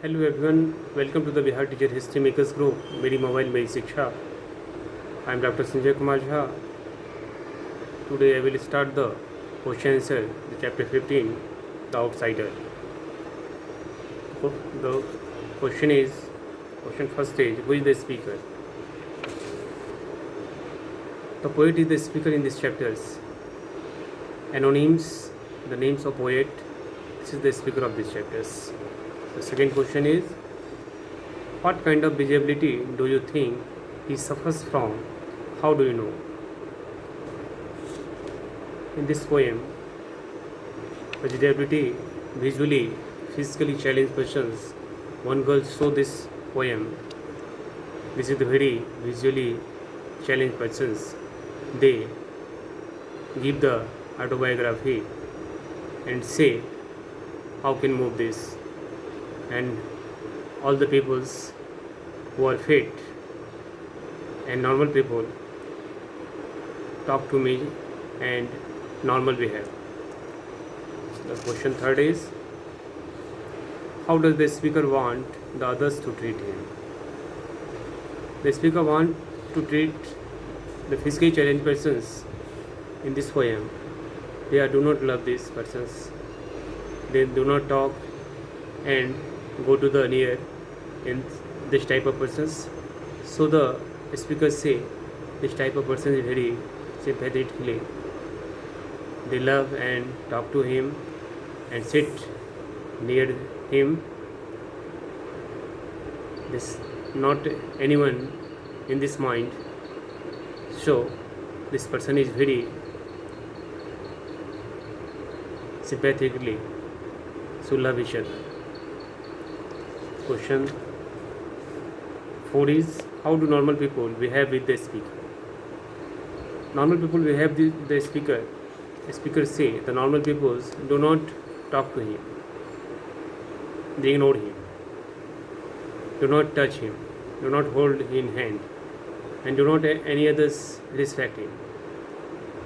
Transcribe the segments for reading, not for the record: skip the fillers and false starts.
Hello everyone, welcome to the Bihar teacher history makers group मेरी mobile मेरी शिक्षा। I am doctor Sanjay Kumar Jha. Today I will start the question answer the chapter 15 the outsider. The question first is who is the speaker. The poet is the speaker in this chapters. Anonyms, the names of poet. This is the speaker of these chapters. The second question is, what kind of visibility do you think he suffers from? How do you know? In this poem, visibility, visually, physically challenged persons. One girl saw this poem. This is the very visually challenged persons. They give the autobiography and say how can move this, and all the peoples who are fit and normal people talk to me and normal behave. The question third is, how does the speaker want the others to treat him? The speaker want to treat the physically challenged persons in this poem. They do not love these persons. They do not talk and go to the near in this type of persons. So the speakers say this type of person is very sympathetically. They love and talk to him and sit near him. This not anyone in this mind. So this person is very sympathetically, so love each other. Question 4 is, how do normal people behave with the speaker? Normal people behave with the speaker. The speaker say the normal people do not talk to him, they ignore him, do not touch him, do not hold him in hand, and do not any others respect him.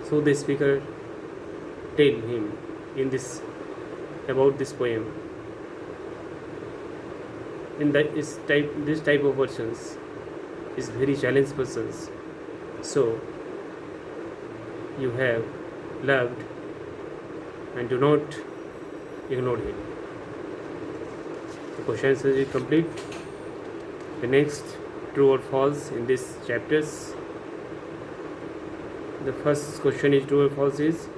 So the speaker tell him in this about this poem. In that this type of persons is very challenged persons. So you have loved and do not ignore him. The question answer is complete. The next, true or false in this chapters. The first question is true or false is,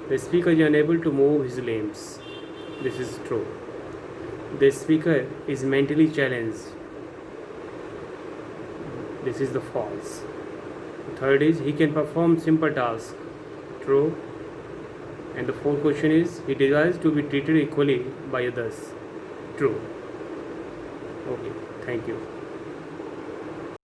the speaker is unable to move his limbs. This is true. The speaker is mentally challenged. This is the false. The third is, he can perform simple tasks. True. And the fourth question is, he desires to be treated equally by others. True. Okay, thank you.